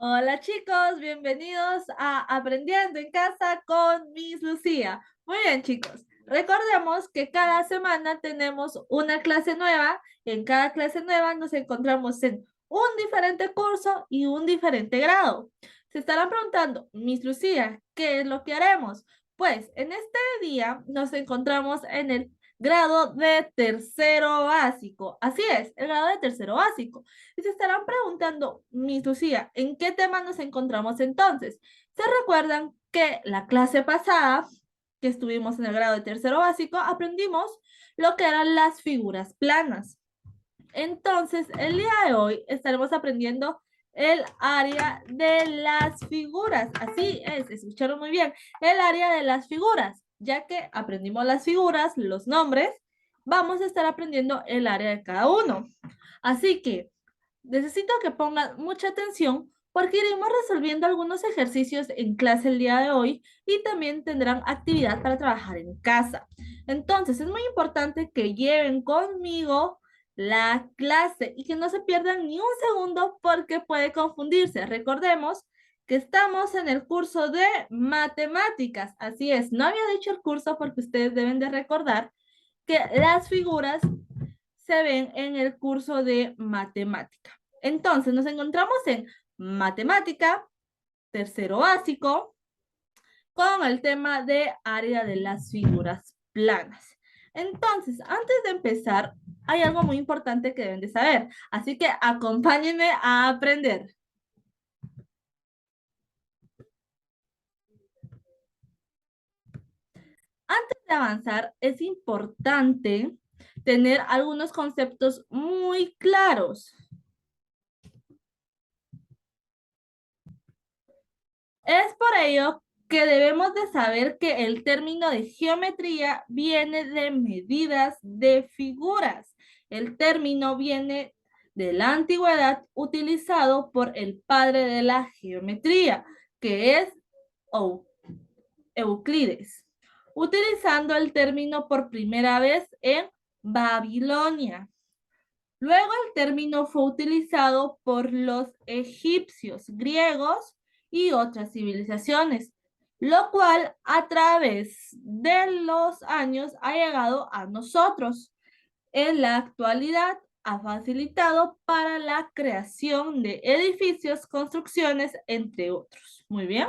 Hola chicos, bienvenidos a Aprendiendo en Casa con Miss Lucía. Muy bien chicos, recordemos que cada semana tenemos una clase nueva. En cada clase nueva nos encontramos en un diferente curso y un diferente grado. Se estarán preguntando, Miss Lucía, ¿qué es lo que haremos? Pues en este día nos encontramos en el grado de tercero básico. Así es, el grado de tercero básico. Y se estarán preguntando, Miss Lucía, ¿en qué tema nos encontramos entonces? ¿Se recuerdan que la clase pasada, que estuvimos en el grado de tercero básico, aprendimos lo que eran las figuras planas? Entonces, el día de hoy estaremos aprendiendo el área de las figuras. Así es, escucharon muy bien. El área de las figuras. Ya que aprendimos las figuras, los nombres, vamos a estar aprendiendo el área de cada uno. Así que necesito que pongan mucha atención porque iremos resolviendo algunos ejercicios en clase el día de hoy y también tendrán actividad para trabajar en casa. Entonces, es muy importante que lleven conmigo la clase y que no se pierdan ni un segundo porque puede confundirse. Recordemos que estamos en el curso de matemáticas. Así es, no había dicho el curso porque ustedes deben de recordar que las figuras se ven en el curso de matemática. Entonces, nos encontramos en matemática, tercero básico, con el tema de área de las figuras planas. Entonces, antes de empezar, hay algo muy importante que deben de saber. Así que acompáñenme a aprender. Antes de avanzar, es importante tener algunos conceptos muy claros. Es por ello que debemos de saber que el término de geometría viene de medidas de figuras. El término viene de la antigüedad utilizado por el padre de la geometría, que es Euclides, utilizando el término por primera vez en Babilonia. Luego el término fue utilizado por los egipcios, griegos y otras civilizaciones, lo cual a través de los años ha llegado a nosotros. En la actualidad ha facilitado para la creación de edificios, construcciones, entre otros. Muy bien.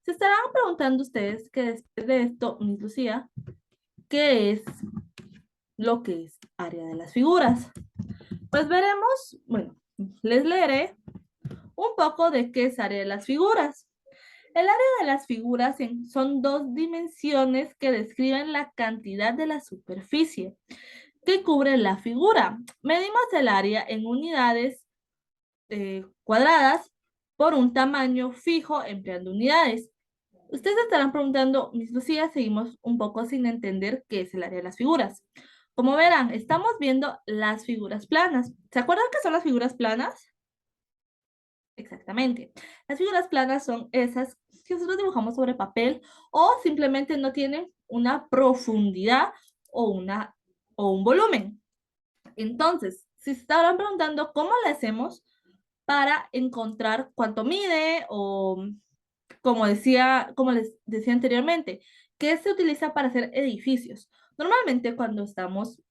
Se estarán preguntando ustedes que después de esto, Miss Lucía, ¿qué es lo que es área de las figuras? Pues veremos, bueno, les leeré un poco de qué es área de las figuras. El área de las figuras son dos dimensiones que describen la cantidad de la superficie que cubre la figura. Medimos el área en unidades cuadradas por un tamaño fijo empleando unidades. Ustedes estarán preguntando, Miss Lucía, seguimos un poco sin entender qué es el área de las figuras. Como verán, estamos viendo las figuras planas. ¿Se acuerdan qué son las figuras planas? Exactamente. Las figuras planas son esas que nosotros dibujamos sobre papel o simplemente no tienen una profundidad o, o un volumen. Entonces, si se estarán preguntando cómo le hacemos para encontrar cuánto mide o como les decía anteriormente, ¿qué se utiliza para hacer edificios? Normalmente cuando estamos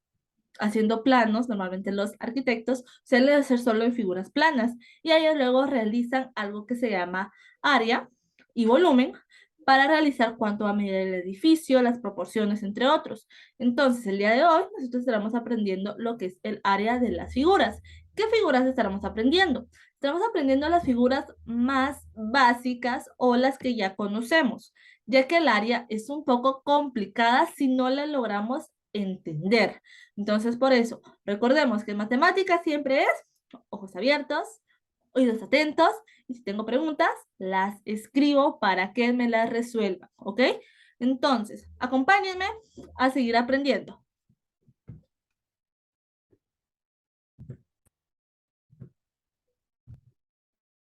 haciendo planos, normalmente los arquitectos suelen hacer solo en figuras planas y ellos luego realizan algo que se llama área y volumen para realizar cuánto va a medir el edificio, las proporciones, entre otros. Entonces, el día de hoy nosotros estaremos aprendiendo lo que es el área de las figuras. ¿Qué figuras estaremos aprendiendo? Estamos aprendiendo las figuras más básicas o las que ya conocemos, ya que el área es un poco complicada si no la logramos entender. Entonces, por eso, recordemos que en matemáticas siempre es ojos abiertos, oídos atentos, y si tengo preguntas, las escribo para que me las resuelvan, ¿ok? Entonces, acompáñenme a seguir aprendiendo.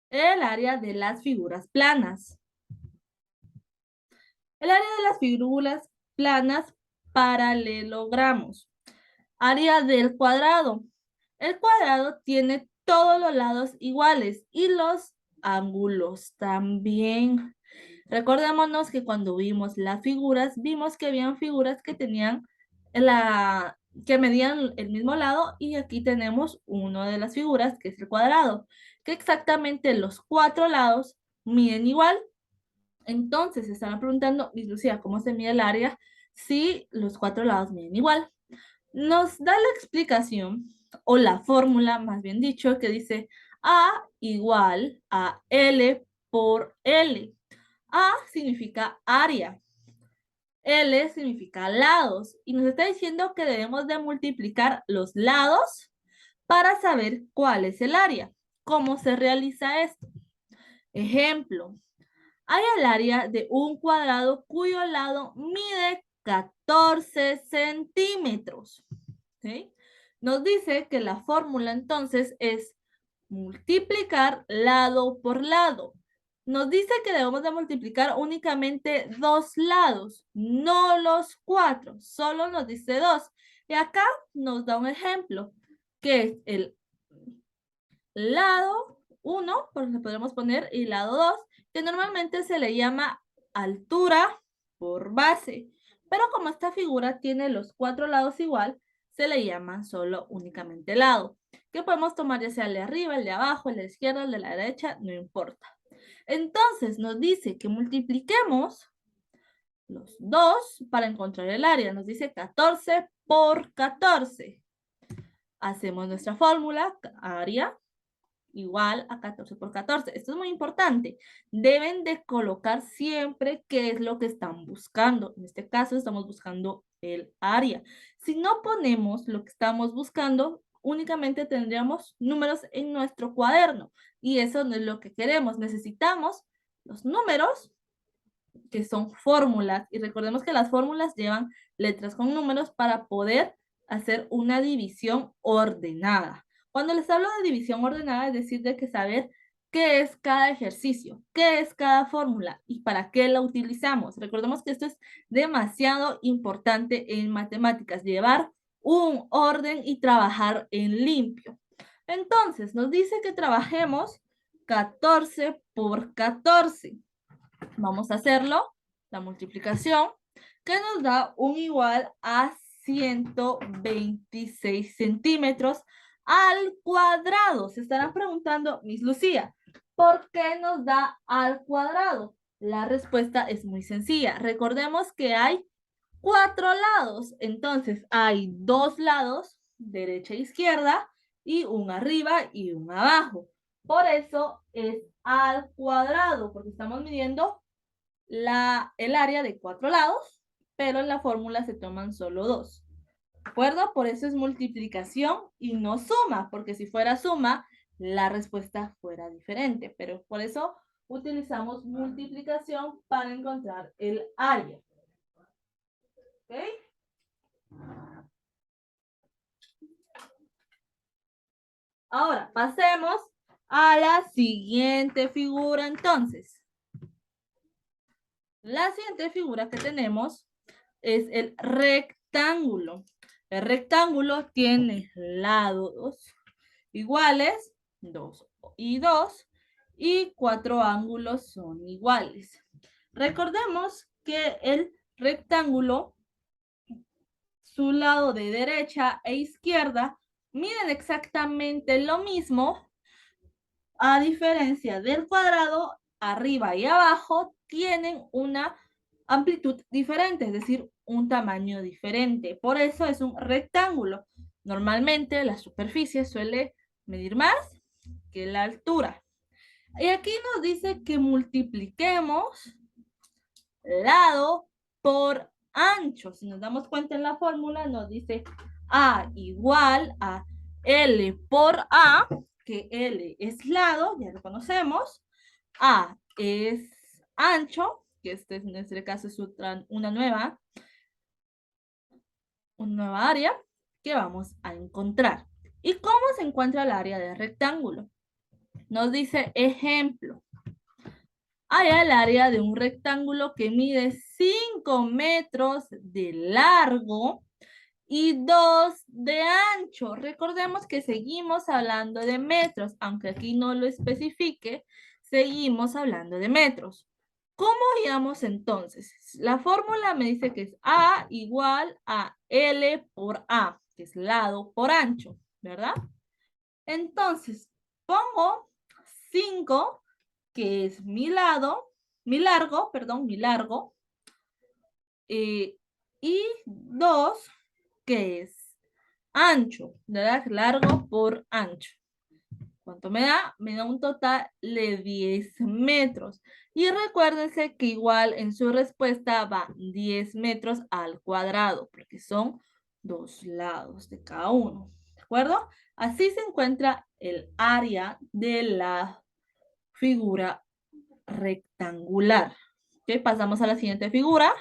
El área de las figuras planas. El área de las figuras planas, paralelogramos. Área del cuadrado. El cuadrado tiene todos los lados iguales y los ángulos también. Recordémonos que cuando vimos las figuras, vimos que habían figuras que tenían que medían el mismo lado y aquí tenemos una de las figuras que es el cuadrado, que exactamente los 4 lados miden igual. Entonces, se estarán preguntando, Miss Lucía, ¿cómo se mide el área si los 4 lados miden igual? Nos da la explicación, o la fórmula, más bien dicho, que dice A igual a L por L. A significa área. L significa lados. Y nos está diciendo que debemos de multiplicar los lados para saber cuál es el área. ¿Cómo se realiza esto? Ejemplo, hay el área de un cuadrado cuyo lado mide 14 centímetros. ¿Sí? Nos dice que la fórmula entonces es multiplicar lado por lado. Nos dice que debemos de multiplicar únicamente 2 lados, no los 4, solo nos dice 2. Y acá nos da un ejemplo, que es el lado 1, porque podemos poner, y lado 2, que normalmente se le llama altura por base. Pero como esta figura tiene los 4 lados igual, se le llama solo únicamente lado, que podemos tomar ya sea el de arriba, el de abajo, el de la izquierda, el de la derecha, no importa. Entonces nos dice que multipliquemos los 2 para encontrar el área. Nos dice 14 por 14. Hacemos nuestra fórmula, área igual a 14 por 14. Esto es muy importante. Deben de colocar siempre qué es lo que están buscando. En este caso estamos buscando el área. Si no ponemos lo que estamos buscando, únicamente tendríamos números en nuestro cuaderno y eso no es lo que queremos. Necesitamos los números que son fórmulas y recordemos que las fórmulas llevan letras con números para poder hacer una división ordenada. Cuando les hablo de división ordenada, es decir, de que saber qué es cada ejercicio, qué es cada fórmula y para qué la utilizamos. Recordemos que esto es demasiado importante en matemáticas, llevar un orden y trabajar en limpio. Entonces, nos dice que trabajemos 14 por 14. Vamos a hacerlo, la multiplicación, que nos da un igual a 126 centímetros al cuadrado. Se estarán preguntando, Miss Lucía, ¿por qué nos da al cuadrado? La respuesta es muy sencilla. Recordemos que hay 4 lados. Entonces, hay 2 lados, derecha e izquierda, y un arriba y un abajo. Por eso es al cuadrado, porque estamos midiendo el área de 4 lados, pero en la fórmula se toman solo 2. ¿De acuerdo? Por eso es multiplicación y no suma, porque si fuera suma, la respuesta fuera diferente. Pero por eso utilizamos multiplicación para encontrar el área. ¿Ok? Ahora, pasemos a la siguiente figura entonces. La siguiente figura que tenemos es el rectángulo. El rectángulo tiene lados iguales, 2 y 2, y 4 ángulos son iguales. Recordemos que el rectángulo, su lado de derecha e izquierda, miden exactamente lo mismo, a diferencia del cuadrado, arriba y abajo tienen una amplitud diferente, es decir, un tamaño diferente. Por eso es un rectángulo. Normalmente la superficie suele medir más que la altura. Y aquí nos dice que multipliquemos lado por ancho. Si nos damos cuenta en la fórmula, nos dice A igual a L por A, que L es lado, ya lo conocemos. A es ancho, que en este caso es una nueva área que vamos a encontrar. ¿Y cómo se encuentra el área del rectángulo? Nos dice ejemplo. Hay el área de un rectángulo que mide 5 metros de largo y 2 de ancho. Recordemos que seguimos hablando de metros, aunque aquí no lo especifique, seguimos hablando de metros. ¿Cómo hallamos entonces? La fórmula me dice que es A igual a L por A, que es lado por ancho, ¿verdad? Entonces, pongo 5, que es mi largo, y 2, que es ancho, ¿verdad? Largo por ancho. ¿Cuánto me da? Me da un total de 10 metros. Y recuérdense que igual en su respuesta va 10 metros al cuadrado, porque son 2 lados de cada uno. ¿De acuerdo? Así se encuentra el área de la figura rectangular. ¿Ok? Pasamos a la siguiente figura.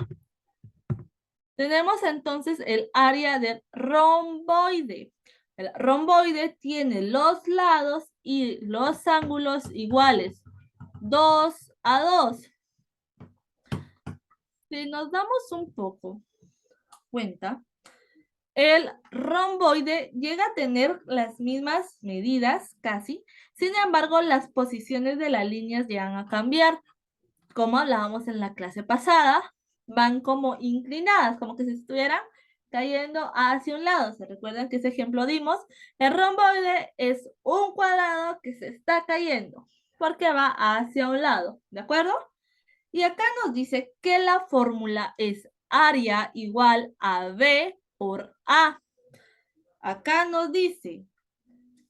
Tenemos entonces el área del romboide. El romboide tiene los lados y los ángulos iguales, 2 a 2. Si nos damos un poco cuenta, el romboide llega a tener las mismas medidas casi, sin embargo las posiciones de las líneas llegan a cambiar. Como hablábamos en la clase pasada, van como inclinadas, como que si estuvieran cayendo hacia un lado. ¿Se recuerdan que ese ejemplo dimos? El romboide es un cuadrado que se está cayendo porque va hacia un lado, ¿de acuerdo? Y acá nos dice que la fórmula es área igual a B por A. Acá nos dice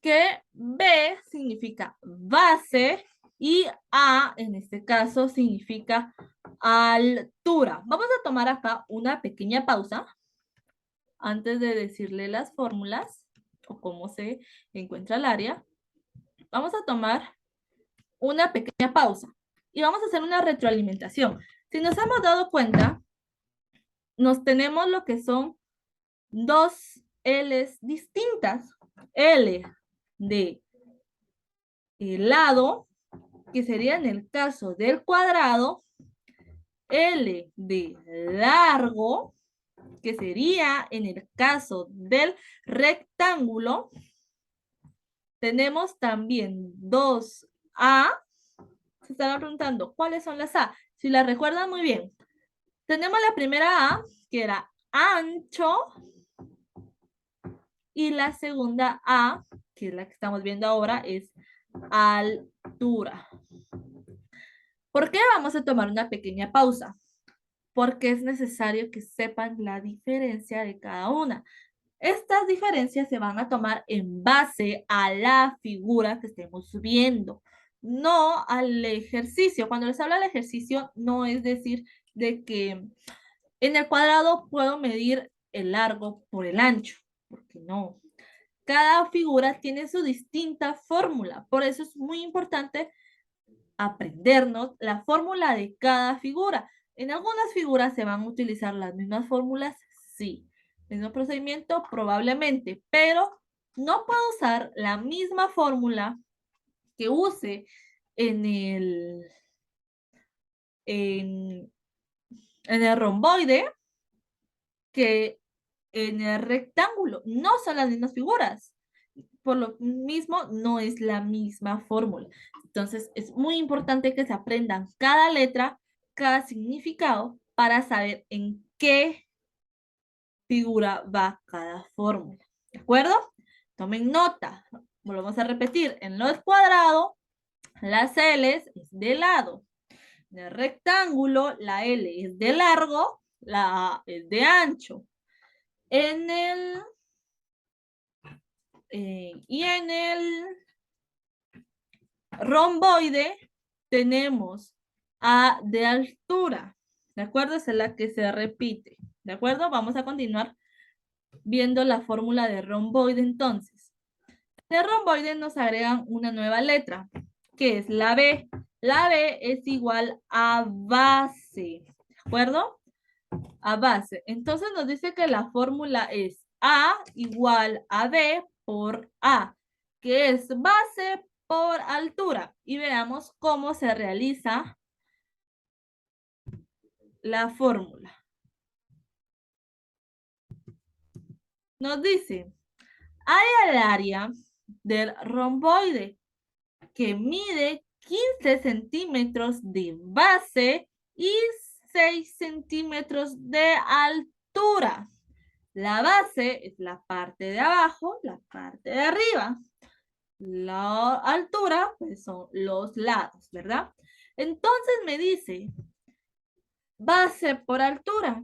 que B significa base y A, en este caso, significa altura. Vamos a tomar acá una pequeña pausa antes de decirle las fórmulas o cómo se encuentra el área. Vamos a tomar una pequeña pausa y vamos a hacer una retroalimentación. Si nos hemos dado cuenta, nos tenemos lo que son dos L's distintas. L de lado, que sería en el caso del cuadrado, L de largo, que sería en el caso del rectángulo. Tenemos también dos A. Se estarán preguntando, ¿cuáles son las A? Si las recuerdan muy bien. Tenemos la primera A, que era ancho, y la segunda A, que es la que estamos viendo ahora, es altura. ¿Por qué vamos a tomar una pequeña pausa? Porque es necesario que sepan la diferencia de cada una. Estas diferencias se van a tomar en base a la figura que estemos viendo, no al ejercicio. Cuando les hablo del ejercicio, no es decir de que en el cuadrado puedo medir el largo por el ancho, porque no. Cada figura tiene su distinta fórmula, por eso es muy importante aprendernos la fórmula de cada figura. En algunas figuras se van a utilizar las mismas fórmulas, sí. El mismo procedimiento, probablemente, pero no puedo usar la misma fórmula que use en en, en el romboide que en el rectángulo. No son las mismas figuras. Por lo mismo, no es la misma fórmula. Entonces, es muy importante que se aprendan cada letra, cada significado, para saber en qué figura va cada fórmula. ¿De acuerdo? Tomen nota. Volvemos a repetir. En los cuadrados, las L es de lado. En el rectángulo, la L es de largo, la A es de ancho. En el y en el romboide tenemos A de altura. ¿De acuerdo? Esa es la que se repite. ¿De acuerdo? Vamos a continuar viendo la fórmula de romboide entonces. De romboide nos agregan una nueva letra, que es la B. La B es igual a base. ¿De acuerdo? A base. Entonces nos dice que la fórmula es A igual a B por A, que es base por altura. Y veamos cómo se realiza la fórmula. Nos dice, hay el área del romboide que mide 15 centímetros de base y 6 centímetros de altura. La base es la parte de abajo, la parte de arriba. La altura, pues son los lados, ¿verdad? Entonces me dice, base por altura.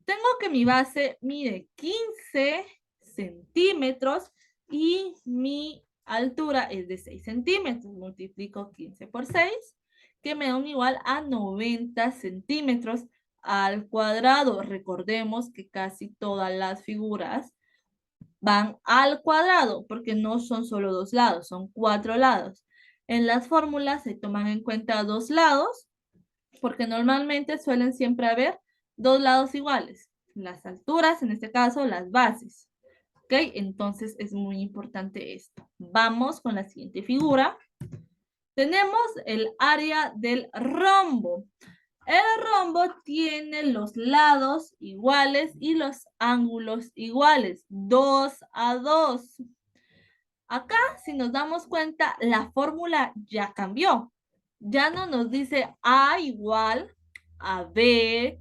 Tengo que mi base mide 15 centímetros y mi altura es de 6 centímetros. Multiplico 15 por 6, que me da un igual a 90 centímetros al cuadrado. Recordemos que casi todas las figuras van al cuadrado, porque no son solo dos lados, son 4 lados. En las fórmulas se toman en cuenta 2 lados, porque normalmente suelen siempre haber 2 lados iguales. Las alturas, en este caso, las bases. ¿Ok? Entonces es muy importante esto. Vamos con la siguiente figura. Tenemos el área del rombo. El rombo tiene los lados iguales y los ángulos iguales, 2 a 2. Acá, si nos damos cuenta, la fórmula ya cambió. Ya no nos dice A igual a B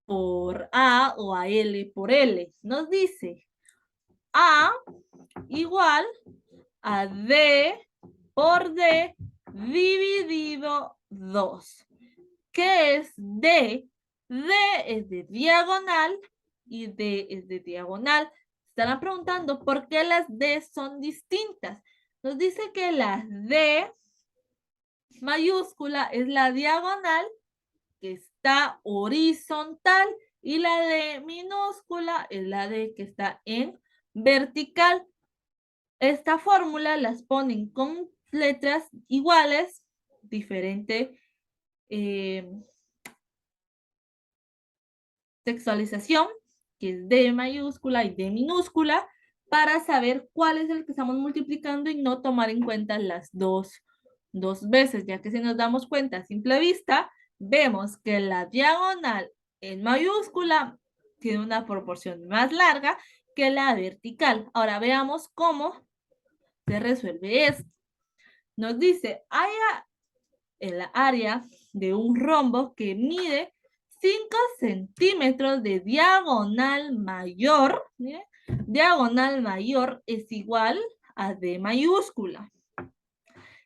por A o a L por L. Nos dice A igual a D por D dividido 2. ¿Qué es D? D es de diagonal y D es de diagonal. Estarán preguntando por qué las D son distintas. Nos dice que la D mayúscula es la diagonal que está horizontal y la D minúscula es la D que está en vertical. Esta fórmula las ponen con letras iguales, diferente textualización, que es D mayúscula y D minúscula, para saber cuál es el que estamos multiplicando y no tomar en cuenta las dos veces, ya que si nos damos cuenta a simple vista, vemos que la diagonal en mayúscula tiene una proporción más larga que la vertical. Ahora veamos cómo se resuelve esto. Nos dice, haya el área de un rombo que mide 5 centímetros de diagonal mayor. ¿Mire? Diagonal mayor es igual a D mayúscula.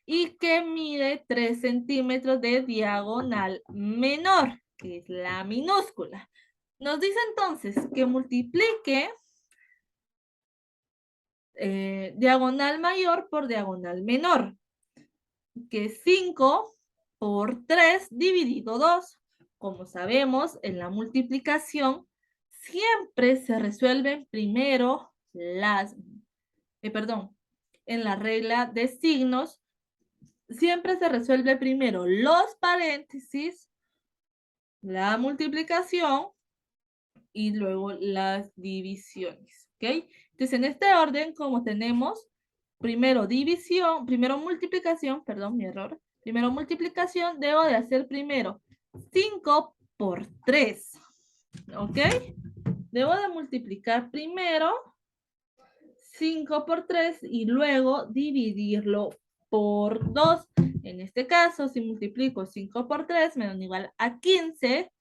Y que mide 3 centímetros de diagonal menor, que es la minúscula. Nos dice entonces que multiplique diagonal mayor por diagonal menor, que es 5 por 3 dividido 2. Como sabemos, en la multiplicación siempre se resuelven primero las, en la regla de signos, siempre se resuelve primero los paréntesis, la multiplicación y luego las divisiones, ¿ok? Entonces, en este orden, como tenemos primero división, primero multiplicación, perdón, mi error. Primero multiplicación, debo de hacer primero 5 por 3, ¿ok? Debo de multiplicar primero 5 por 3 y luego dividirlo por 2. En este caso, si multiplico 5 por 3, me da un igual a 15,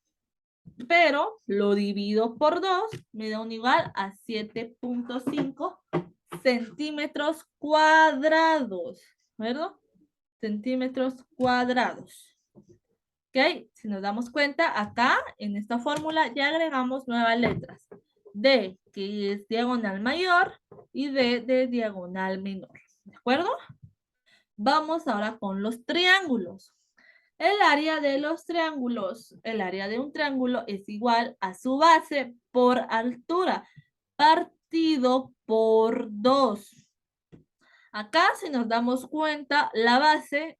pero lo divido por 2, me da un igual a 7.5 centímetros cuadrados, ¿verdad? Centímetros cuadrados. ¿Ok? Si nos damos cuenta, acá en esta fórmula ya agregamos nuevas letras. D, que es diagonal mayor, y D de diagonal menor. ¿De acuerdo? Vamos ahora con los triángulos. El área de los triángulos, el área de un triángulo es igual a su base por altura, partido por 2. Acá, si nos damos cuenta, la base,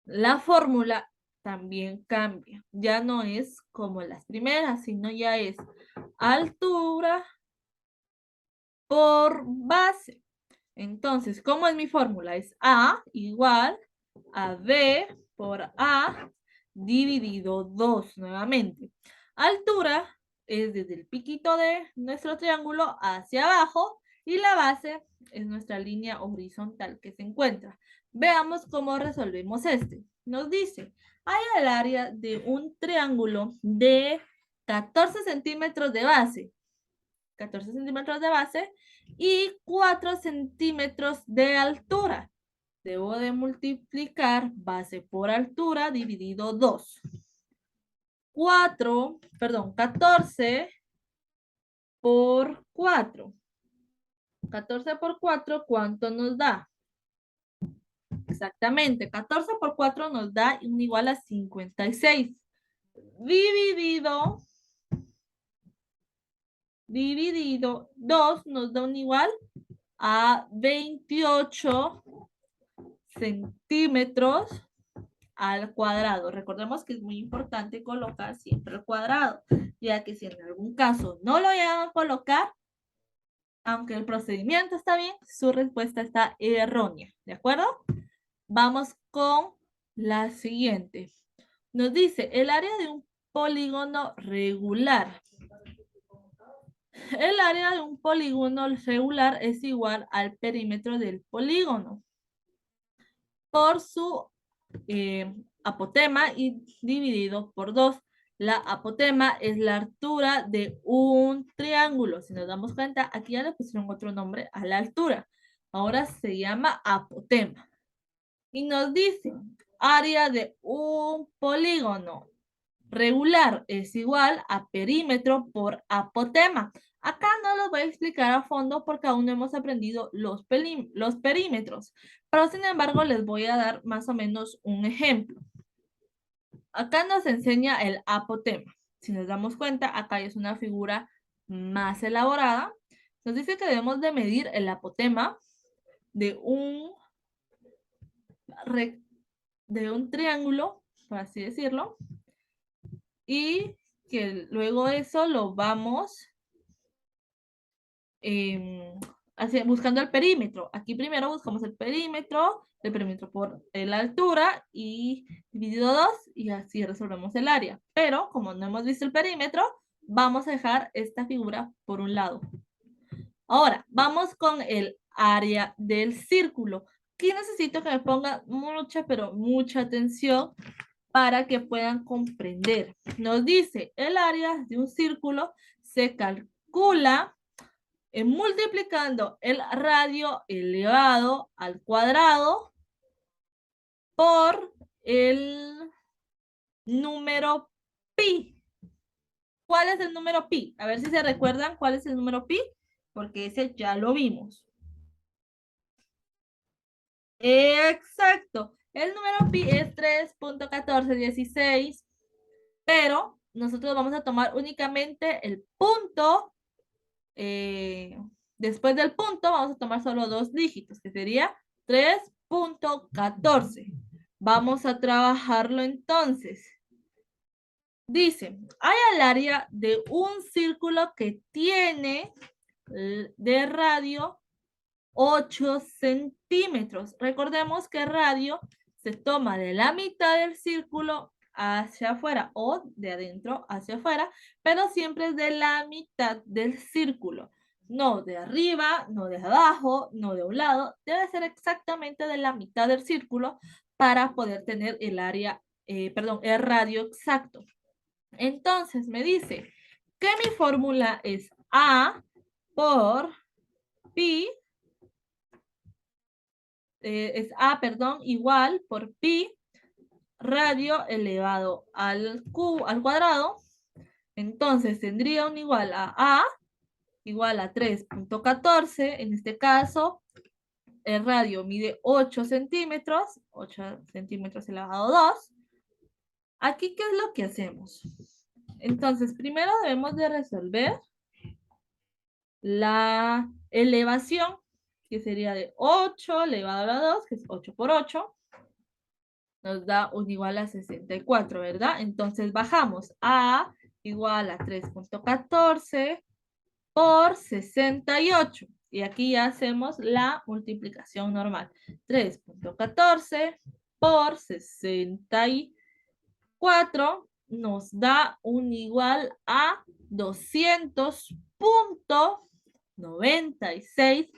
la fórmula también cambia. Ya no es como las primeras, sino ya es altura por base. Entonces, ¿cómo es mi fórmula? Es A igual a B por A dividido 2 nuevamente. Altura es desde el piquito de nuestro triángulo hacia abajo Y la base es nuestra línea horizontal que se encuentra. Veamos cómo resolvemos este. Nos dice, hay el área de un triángulo de 14 centímetros de base. 14 centímetros de base y 4 centímetros de altura. Debo de multiplicar base por altura dividido 2. 14 por 4. 14 por 4, ¿cuánto nos da? Exactamente, 14 por 4 nos da un igual a 56. Dividido 2 nos da un igual a 28 centímetros al cuadrado. Recordemos que es muy importante colocar siempre el cuadrado, ya que si en algún caso no lo llegan a colocar, aunque el procedimiento está bien, su respuesta está errónea. ¿De acuerdo? Vamos con la siguiente. Nos dice el área de un polígono regular. El área de un polígono regular es igual al perímetro del polígono por su apotema y dividido por 2. La apotema es la altura de un triángulo. Si nos damos cuenta, aquí ya le pusieron otro nombre a la altura. Ahora se llama apotema. Y nos dice, área de un polígono regular es igual a perímetro por apotema. Acá no los voy a explicar a fondo porque aún no hemos aprendido los perímetros, pero sin embargo les voy a dar más o menos un ejemplo. Acá nos enseña el apotema. Si nos damos cuenta, acá es una figura más elaborada. Nos dice que debemos de medir el apotema de un triángulo, por así decirlo, y que luego eso lo vamos buscando el perímetro. Aquí primero buscamos el perímetro por la altura y dividido 2 y así resolvemos el área. Pero como no hemos visto el perímetro, vamos a dejar esta figura por un lado. Ahora, vamos con el área del círculo. Aquí necesito que me pongan mucha, pero mucha atención para que puedan comprender. Nos dice, el área de un círculo se calcula multiplicando el radio elevado al cuadrado por el número pi. ¿Cuál es el número pi? A ver si se recuerdan cuál es el número pi, porque ese ya lo vimos. Exacto. El número pi es 3.1416, pero nosotros vamos a tomar únicamente el punto. Después del punto vamos a tomar solo 2 dígitos, que sería 3.14. Vamos a trabajarlo entonces. Dice, hay el área de un círculo que tiene de radio 8 centímetros. Recordemos que radio se toma de la mitad del círculo hacia afuera o de adentro hacia afuera, pero siempre es de la mitad del círculo. No de arriba, no de abajo, no de un lado. Debe ser exactamente de la mitad del círculo para poder tener el área, el radio exacto. Entonces me dice que mi fórmula es A por pi igual por pi radio elevado al cuadrado. Entonces tendría un igual a igual a 3.14. En este caso, el radio mide 8 centímetros. 8 centímetros elevado a 2. Aquí, ¿qué es lo que hacemos? Entonces, primero debemos de resolver la elevación, que sería de 8 elevado a 2, que es 8 por 8. Nos da un igual a 64, ¿verdad? Entonces bajamos a igual a 3.14 por 68. Y aquí ya hacemos la multiplicación normal. 3.14 por 64 nos da un igual a 200.14. 96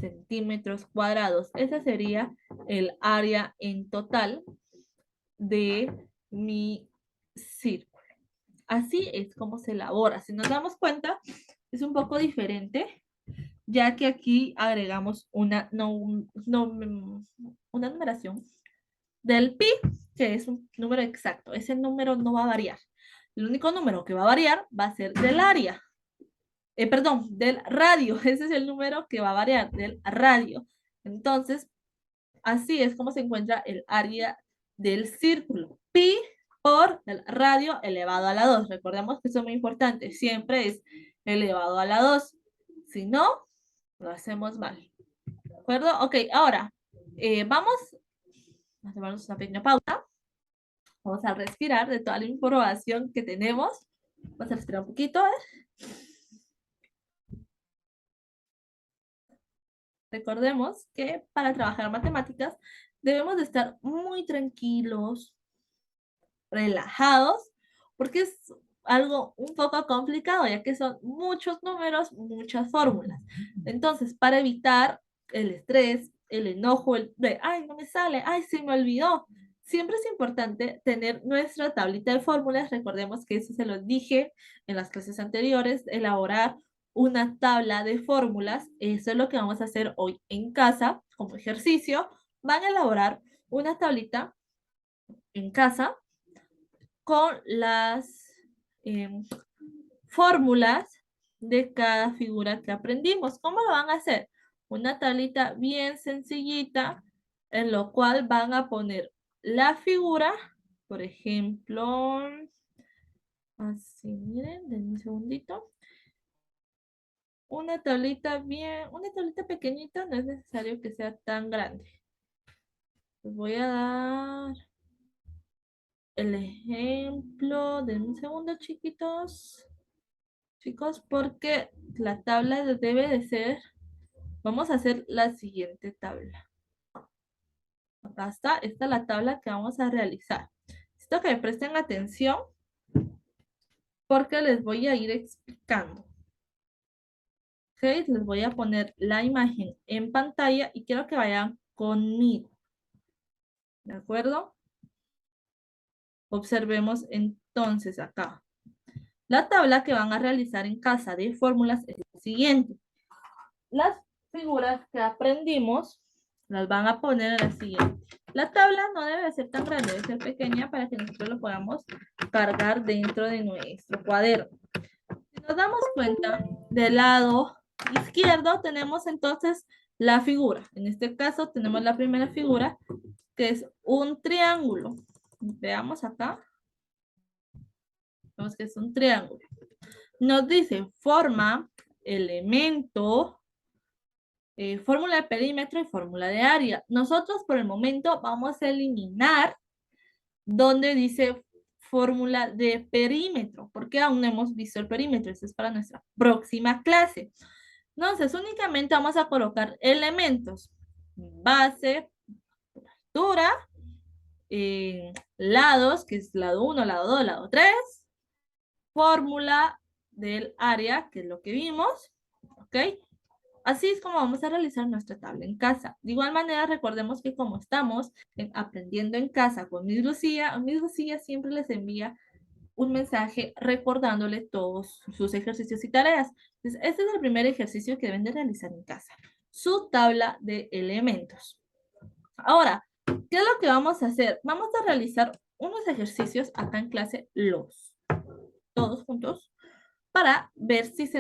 centímetros cuadrados. Esa sería el área en total de mi círculo. Así es como se elabora. Si nos damos cuenta, es un poco diferente, ya que aquí agregamos una numeración del pi, que es un número exacto. Ese número no va a variar. El único número que va a variar va a ser del área. Perdón, del radio. Ese es el número que va a variar, del radio. Entonces, así es como se encuentra el área del círculo. Pi por el radio elevado a la 2. Recordemos que eso es muy importante. Siempre es elevado a la 2. Si no, lo hacemos mal. ¿De acuerdo? Ok, ahora vamos a tomarnos una pequeña pausa. Vamos a respirar de toda la información que tenemos. Vamos a respirar un poquito. Recordemos que para trabajar matemáticas debemos de estar muy tranquilos, relajados, porque es algo un poco complicado, ya que son muchos números, muchas fórmulas. Entonces, para evitar el estrés, el enojo, el de, ay, no me sale, ay, se me olvidó. Siempre es importante tener nuestra tablita de fórmulas. Recordemos que eso se lo dije en las clases anteriores, elaborar una tabla de fórmulas. Eso es lo que vamos a hacer hoy en casa como ejercicio. Van a elaborar una tablita en casa con las fórmulas de cada figura que aprendimos. ¿Cómo lo van a hacer? Una tablita bien sencillita en lo cual van a poner la figura, por ejemplo, así, miren, denme un segundito. Una tablita pequeñita, no es necesario que sea tan grande. Les voy a dar el ejemplo, denme un segundo, chiquitos. Chicos, porque la tabla debe de ser, vamos a hacer la siguiente tabla. Acá está, esta es la tabla que vamos a realizar. Necesito que me presten atención porque les voy a ir explicando. ¿Ok? Les voy a poner la imagen en pantalla y quiero que vayan conmigo. ¿De acuerdo? Observemos entonces acá. La tabla que van a realizar en casa de fórmulas es la siguiente. Las figuras que aprendimos las van a poner en la siguiente. La tabla no debe ser tan grande, debe ser pequeña para que nosotros lo podamos cargar dentro de nuestro cuaderno. Si nos damos cuenta, del lado izquierdo tenemos entonces la figura. En este caso tenemos la primera figura, que es un triángulo. Veamos acá. Vemos que es un triángulo. Nos dice forma, elemento, fórmula de perímetro y fórmula de área. Nosotros por el momento vamos a eliminar donde dice fórmula de perímetro, porque aún no hemos visto el perímetro. Eso es para nuestra próxima clase. Entonces, únicamente vamos a colocar elementos. Base, altura, lados, que es lado 1, lado 2, lado 3. Fórmula del área, que es lo que vimos. ¿Ok? Así es como vamos a realizar nuestra tabla en casa. De igual manera, recordemos que como estamos aprendiendo en casa con Miss Lucía siempre les envía un mensaje recordándole todos sus ejercicios y tareas. Entonces, este es el primer ejercicio que deben de realizar en casa. Su tabla de elementos. Ahora, ¿qué es lo que vamos a hacer? Vamos a realizar unos ejercicios acá en clase todos juntos, para ver si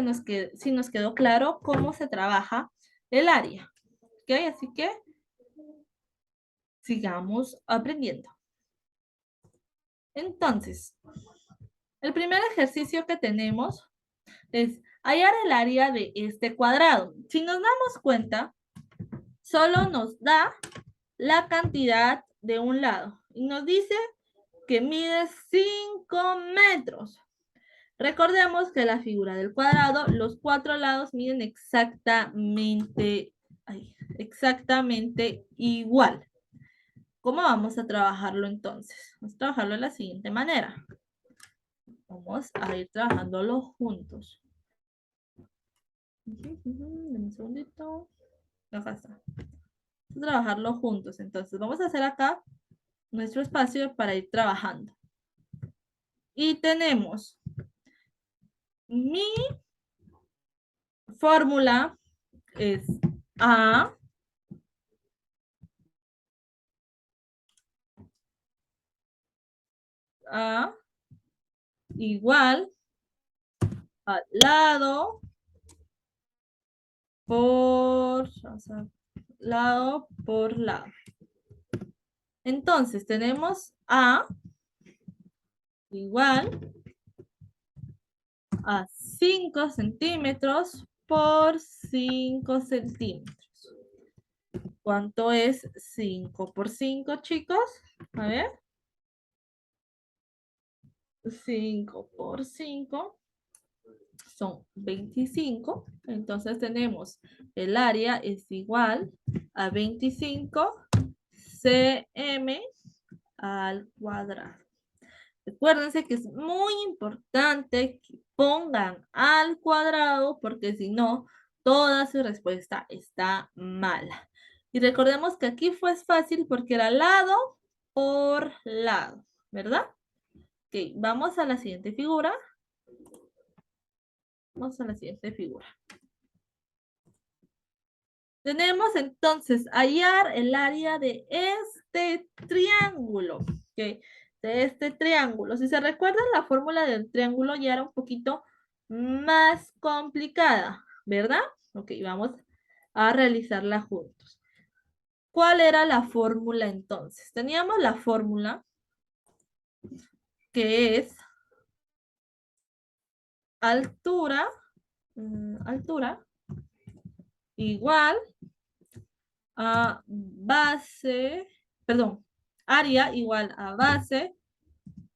nos quedó claro cómo se trabaja el área. ¿Ok? Así que sigamos aprendiendo. Entonces, el primer ejercicio que tenemos es hallar el área de este cuadrado. Si nos damos cuenta, solo nos da la cantidad de un lado y nos dice que mide 5 metros. Recordemos que la figura del cuadrado, los 4 lados miden exactamente igual. ¿Cómo vamos a trabajarlo entonces? Vamos a trabajarlo de la siguiente manera. Vamos a ir trabajándolo juntos. Dame un segundito. Acá está. Vamos a trabajarlo juntos. Entonces, vamos a hacer acá nuestro espacio para ir trabajando. Y tenemos mi fórmula es A igual al lado por, lado por lado. Entonces tenemos A igual a 5 centímetros por 5 centímetros. ¿Cuánto es 5 por 5, chicos? A ver. 5 por 5 son 25. Entonces tenemos el área es igual a 25 cm al cuadrado. Recuérdense que es muy importante que pongan al cuadrado porque si no, toda su respuesta está mala. Y recordemos que aquí fue fácil porque era lado por lado, ¿verdad? Ok, vamos a la siguiente figura. Vamos a la siguiente figura. Tenemos entonces hallar el área de este triángulo. ¿Ok? De este triángulo. Si se recuerdan, la fórmula del triángulo ya era un poquito más complicada, ¿verdad? Ok, vamos a realizarla juntos. ¿Cuál era la fórmula entonces? Teníamos la fórmula que es altura, altura igual a base, perdón, área igual a base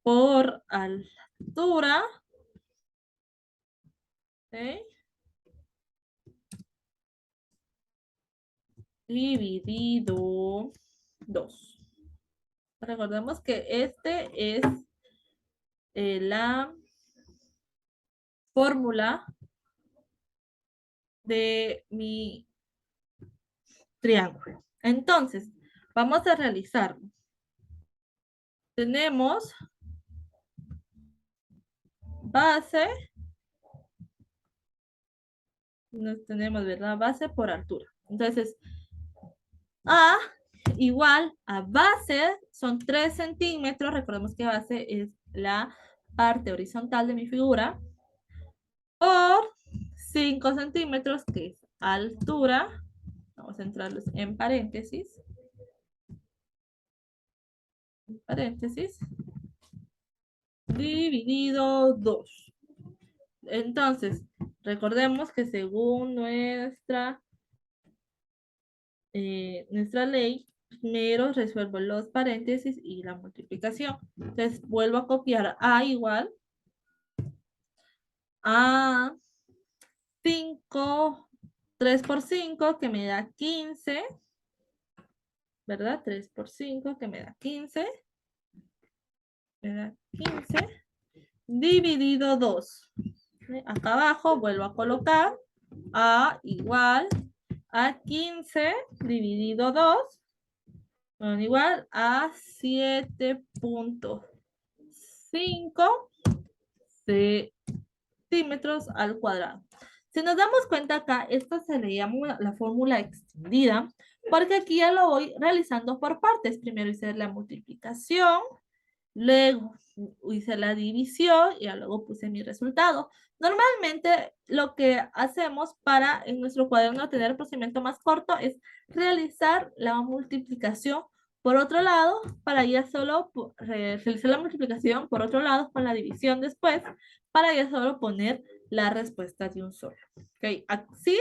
por altura, ¿okay? Dividido 2. Recordemos que este es la fórmula de mi triángulo. Entonces, vamos a realizarlo. Tenemos base, nos tenemos, ¿verdad? Base por altura. Entonces, A igual a base son 3 centímetros. Recordemos que base es la parte horizontal de mi figura. Por 5 centímetros, que es altura. Vamos a entrarlos en paréntesis. Paréntesis. Dividido 2. Entonces, recordemos que según nuestra ley, primero resuelvo los paréntesis y la multiplicación. Entonces, vuelvo a copiar A igual a 5, 3 por 5, que me da 15, ¿verdad? 3 por 5, que me da 15. Me da 15 dividido 2. Acá abajo vuelvo a colocar A igual a 15 dividido 2, bueno, igual a 7.5 centímetros al cuadrado. Si nos damos cuenta acá, esta se le llama la fórmula extendida, porque aquí ya lo voy realizando por partes. Primero hice la multiplicación, luego hice la división y luego puse mi resultado. Normalmente lo que hacemos para en nuestro cuaderno tener el procedimiento más corto es realizar la multiplicación por otro lado, para ya solo realizar la multiplicación por otro lado con la división después, para ya solo poner la respuesta de un solo. Ok, así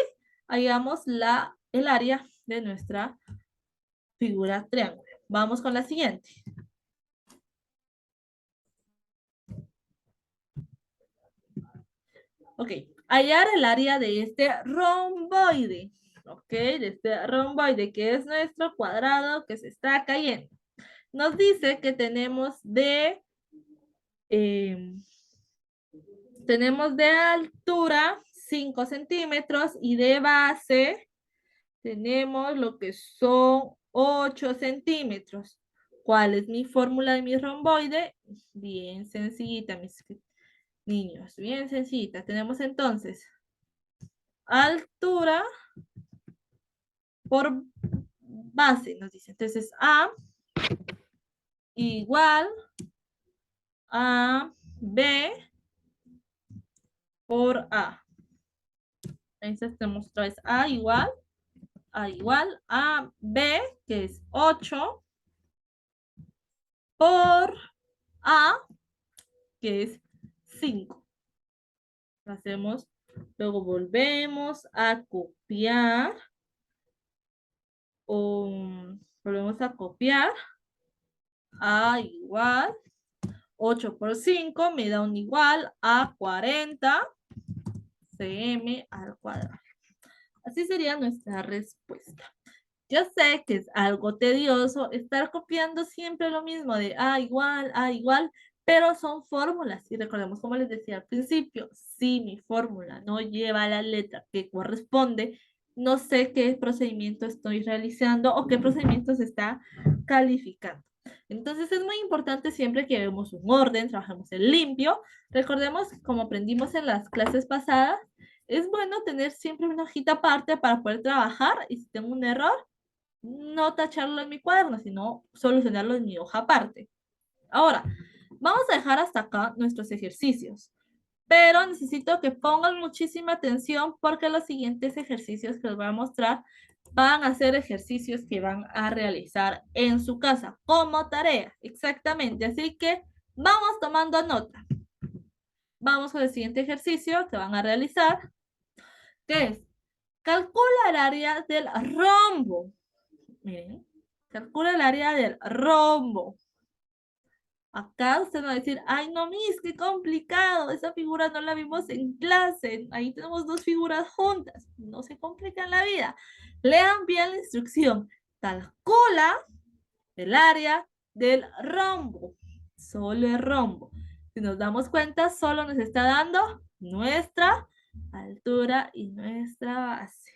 hallamos el área de nuestra figura triángulo. Vamos con la siguiente. Ok, hallar el área de este romboide. Ok, de este romboide, que es nuestro cuadrado que se está cayendo. Nos dice que tenemos de altura 5 centímetros y de base tenemos lo que son 8 centímetros. ¿Cuál es mi fórmula de mi romboide? Bien sencillita, mis niños, bien sencillita. Tenemos entonces altura por base, nos dice. Entonces, A igual a B por A. Entonces tenemos otra vez A igual a B, que es 8, por A, que es 5. Hacemos, luego volvemos a copiar, volvemos a copiar, A igual, 8 por 5 me da un igual a 40 cm al cuadrado. Así sería nuestra respuesta. Yo sé que es algo tedioso estar copiando siempre lo mismo de A igual, pero son fórmulas. Y recordemos, como les decía al principio, si mi fórmula no lleva la letra que corresponde, no sé qué procedimiento estoy realizando o qué procedimiento se está calificando. Entonces es muy importante siempre que vemos un orden, trabajemos en limpio. Recordemos, como aprendimos en las clases pasadas, es bueno tener siempre una hojita aparte para poder trabajar y si tengo un error, no tacharlo en mi cuaderno, sino solucionarlo en mi hoja aparte. Ahora, vamos a dejar hasta acá nuestros ejercicios, pero necesito que pongan muchísima atención porque los siguientes ejercicios que les voy a mostrar van a ser ejercicios que van a realizar en su casa como tarea, exactamente. Así que vamos tomando nota. Vamos con el siguiente ejercicio que van a realizar, que es calcula el área del rombo. Miren, calcula el área del rombo. Acá usted va a decir, ay no, Miss, qué complicado, esa figura no la vimos en clase, ahí tenemos dos figuras juntas, no se complican la vida. Lean bien la instrucción, calcula el área del rombo, solo el rombo. Si nos damos cuenta, solo nos está dando nuestra altura y nuestra base.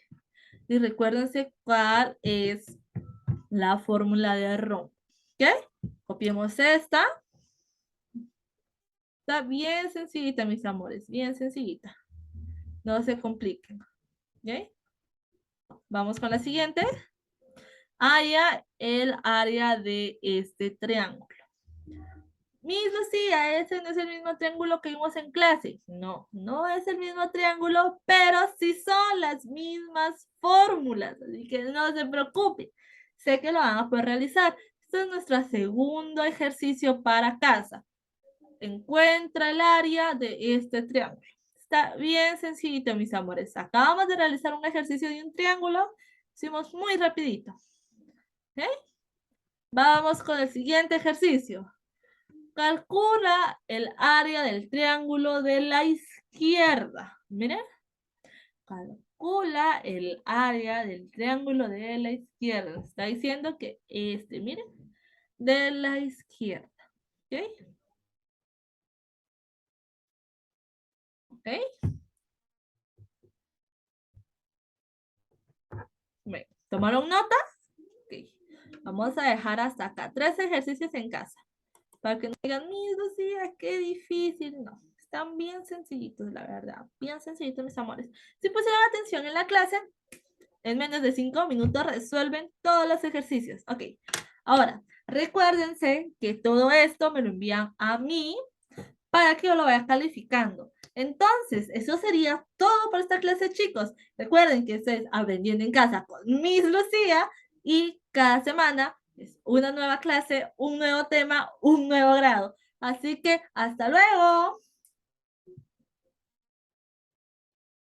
Y recuérdense cuál es la fórmula de rombo. ¿Ok? Copiemos esta. Está bien sencillita, mis amores, bien sencillita. No se compliquen. ¿Ok? Vamos con la siguiente. Halla el área de este triángulo. Miss Lucía, ese no es el mismo triángulo que vimos en clase. No, no es el mismo triángulo, pero sí son las mismas fórmulas. Así que no se preocupe. Sé que lo van a poder realizar. Este es nuestro segundo ejercicio para casa. Encuentra el área de este triángulo. Está bien sencillito, mis amores. Acabamos de realizar un ejercicio de un triángulo. Hicimos muy rapidito. ¿Ok? Vamos con el siguiente ejercicio. Calcula el área del triángulo de la izquierda. Miren. Calcula el área del triángulo de la izquierda. Está diciendo que miren, de la izquierda. ¿Ok? ¿Ok? Bueno, ¿tomaron nota? Ok. Vamos a dejar hasta acá 3 ejercicios en casa. Para que no digan, mis Lucía, qué difícil. No, están bien sencillitos, la verdad. Bien sencillitos, mis amores. Si pusieron atención en la clase, en menos de 5 minutos resuelven todos los ejercicios. Ok. Ahora, recuérdense que todo esto me lo envían a mí para que yo lo vaya calificando. Entonces, eso sería todo por esta clase, chicos. Recuerden que ustedes aprendiendo en casa con Miss Lucía y cada semana es una nueva clase, un nuevo tema, un nuevo grado. Así que hasta luego.